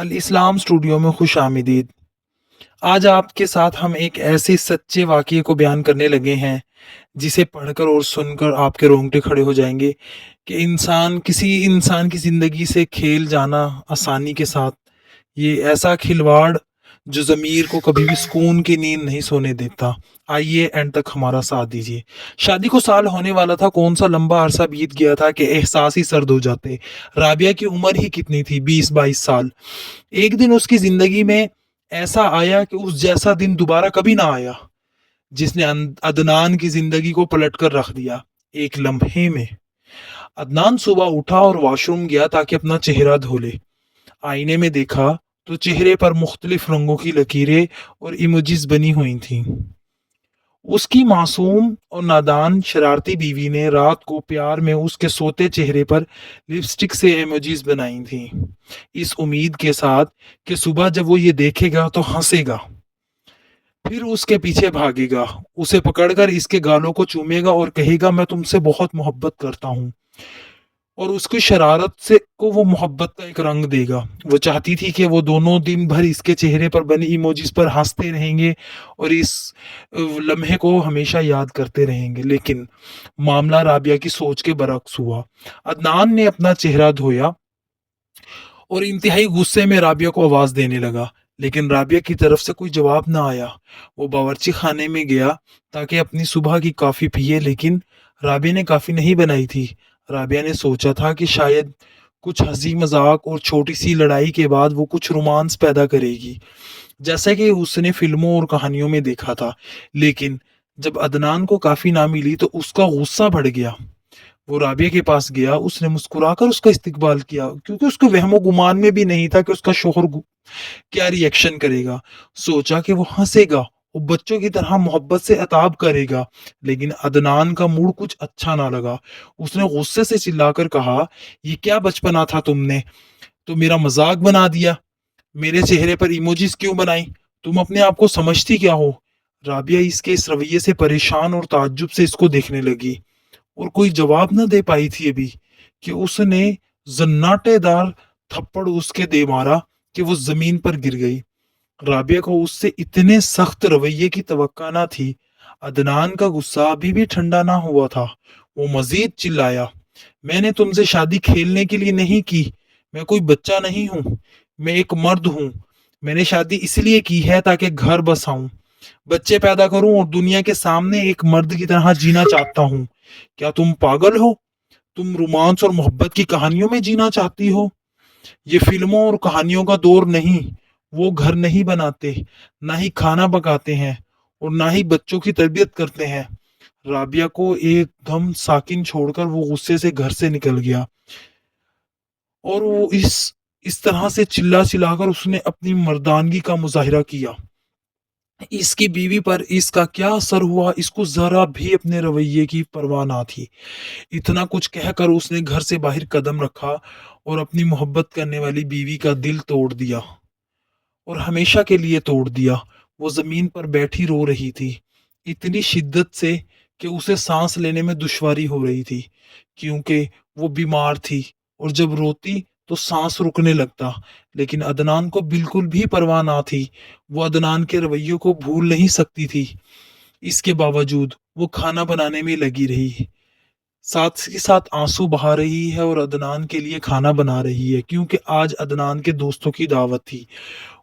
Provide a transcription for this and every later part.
الاسلام اسٹوڈیو میں خوش آمدید۔ آج آپ کے ساتھ ہم ایک ایسے سچے واقعے کو بیان کرنے لگے ہیں جسے پڑھ کر اور سن کر آپ کے رونگٹے کھڑے ہو جائیں گے کہ کسی انسان کی زندگی سے کھیل جانا آسانی کے ساتھ، یہ ایسا کھلواڑ جو ضمیر کو کبھی بھی سکون کی نیند نہیں سونے دیتا۔ آئیے اینڈ تک ہمارا ساتھ دیجیے۔ شادی کو سال ہونے والا تھا، کون سا لمبا عرصہ بیت گیا تھا کہ احساس ہی سرد ہو جاتے۔ رابعہ کی عمر ہی کتنی تھی، 20-22 سال۔ ایک دن اس کی زندگی میں ایسا آیا کہ اس جیسا دن دوبارہ کبھی نہ آیا، جس نے عدنان کی زندگی کو پلٹ کر رکھ دیا ایک لمحے میں۔ عدنان صبح اٹھا اور واش روم گیا تاکہ اپنا چہرہ دھو لے۔ آئینے میں دیکھا تو چہرے پر مختلف رنگوں کی لکیریں اور ایموجیز بنی ہوئی تھیں۔ اس کی معصوم اور نادان شرارتی بیوی نے رات کو پیار میں اس کے سوتے چہرے پر لپسٹک سے ایموجیز بنائی تھیں، اس امید کے ساتھ کہ صبح جب وہ یہ دیکھے گا تو ہنسے گا، پھر اس کے پیچھے بھاگے گا، اسے پکڑ کر اس کے گالوں کو چومے گا اور کہے گا میں تم سے بہت محبت کرتا ہوں، اور اس کی شرارت سے کو وہ محبت کا ایک رنگ دے گا۔ وہ چاہتی تھی کہ وہ دونوں دن بھر اس کے چہرے پر بنی ایموجیز پر ہنستے رہیں گے اور اس لمحے کو ہمیشہ یاد کرتے رہیں گے، لیکن معاملہ رابعہ کی سوچ کے برعکس ہوا۔ عدنان نے اپنا چہرہ دھویا اور انتہائی غصے میں رابعہ کو آواز دینے لگا، لیکن رابعہ کی طرف سے کوئی جواب نہ آیا۔ وہ باورچی خانے میں گیا تاکہ اپنی صبح کی کافی پیے، لیکن رابعہ نے کافی نہیں بنائی تھی۔ رابعہ نے سوچا تھا کہ شاید کچھ ہنسی مذاق اور چھوٹی سی لڑائی کے بعد وہ کچھ رومانس پیدا کرے گی، جیسا کہ اس نے فلموں اور کہانیوں میں دیکھا تھا۔ لیکن جب عدنان کو کافی نہ ملی تو اس کا غصہ بڑھ گیا۔ وہ رابعہ کے پاس گیا، اس نے مسکرا کر اس کا استقبال کیا، کیونکہ اس کو وہم و گمان میں بھی نہیں تھا کہ اس کا شوہر کیا ری ایکشن کرے گا۔ سوچا کہ وہ ہنسے گا، وہ بچوں کی طرح محبت سے عتاب کرے گا، لیکن عدنان کا موڈ کچھ اچھا نہ لگا۔ اس نے غصے سے چلا کر کہا، یہ کیا بچپنا تھا تم نے تو میرا مذاق بنا دیا، میرے چہرے پر ایموجیز کیوں بنائی، تم اپنے آپ کو سمجھتی کیا ہو؟ رابعہ اس رویے سے پریشان اور تعجب سے اس کو دیکھنے لگی، اور کوئی جواب نہ دے پائی تھی ابھی کہ اس نے زناٹے دار تھپڑ اس کے دے مارا کہ وہ زمین پر گر گئی۔ رابعہ کو اس سے اتنے سخت رویے کی توقع نہ تھی۔ عدنان کا غصہ ابھی بھی ٹھنڈا نہ ہوا تھا۔ وہ مزید چلایا، میں نے تم سے شادی کھیلنے کے لیے نہیں کی، میں کوئی بچہ نہیں ہوں، میں ایک مرد ہوں، میں نے شادی اس لیے کی ہے تاکہ گھر بساؤں، بچے پیدا کروں اور دنیا کے سامنے ایک مرد کی طرح جینا چاہتا ہوں۔ کیا تم پاگل ہو؟ تم رومانس اور محبت کی کہانیوں میں جینا چاہتی ہو؟ یہ فلموں اور کہانیوں کا دور نہیں، وہ گھر نہیں بناتے، نہ ہی کھانا پکاتے ہیں اور نہ ہی بچوں کی تربیت کرتے ہیں۔ رابعہ کو ایک دم ساکن چھوڑ کر وہ غصے سے گھر سے نکل گیا، اور وہ اس طرح سے چلا چلا کر اس نے اپنی مردانگی کا مظاہرہ کیا۔ اس کی بیوی پر اس کا کیا اثر ہوا، اس کو ذرا بھی اپنے رویے کی پرواہ نہ تھی۔ اتنا کچھ کہہ کر اس نے گھر سے باہر قدم رکھا اور اپنی محبت کرنے والی بیوی کا دل توڑ دیا، اور ہمیشہ کے لیے توڑ دیا۔ وہ زمین پر بیٹھی رو رہی تھی، اتنی شدت سے کہ اسے سانس لینے میں دشواری ہو رہی تھی، کیونکہ وہ بیمار تھی اور جب روتی تو سانس رکنے لگتا۔ لیکن عدنان کو بالکل بھی پرواہ نہ تھی، وہ عدنان کے رویوں کو بھول نہیں سکتی تھی۔ اس کے باوجود وہ کھانا بنانے میں لگی رہی، ساتھ ہی ساتھ آنسو بہا رہی ہے اور عدنان کے لیے کھانا بنا رہی ہے، کیونکہ آج عدنان کے دوستوں کی دعوت تھی۔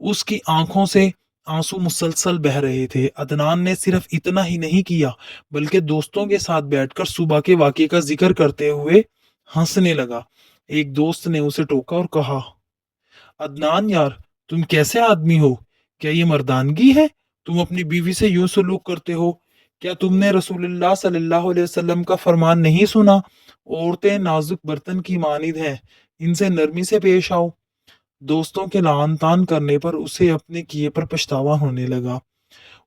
اس کی آنکھوں سے آنسو مسلسل بہہ رہے تھے۔ عدنان نے صرف اتنا ہی نہیں کیا بلکہ دوستوں کے ساتھ بیٹھ کر صبح کے واقعے کا ذکر کرتے ہوئے ہنسنے لگا۔ ایک دوست نے اسے ٹوکا اور کہا، عدنان یار، تم کیسے آدمی ہو؟ کیا یہ مردانگی ہے؟ تم اپنی بیوی سے یوں سلوک کرتے ہو؟ کیا تم نے رسول اللہ صلی اللہ علیہ وسلم کا فرمان نہیں سنا؟ عورتیں نازک برتن کی مانند ہیں، ان سے نرمی سے پیش آؤ۔ دوستوں کے لعن طعن کرنے پر اسے اپنے کیے پر پچھتاوا ہونے لگا۔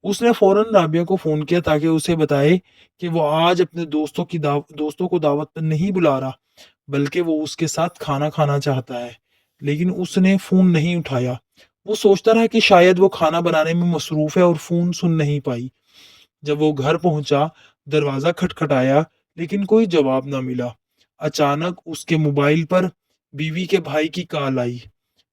اس نے فوراً رابعہ کو فون کیا تاکہ اسے بتائے کہ وہ آج اپنے دوستوں کو دعوت پر نہیں بلا رہا، بلکہ وہ اس کے ساتھ کھانا کھانا چاہتا ہے، لیکن اس نے فون نہیں اٹھایا۔ وہ سوچتا رہا کہ شاید وہ کھانا بنانے میں مصروف ہے اور فون سن نہیں پائی۔ جب وہ گھر پہنچا، دروازہ کھٹکھٹایا لیکن کوئی جواب نہ ملا۔ اچانک اس کے موبائل پر بیوی کے بھائی کی کال آئی۔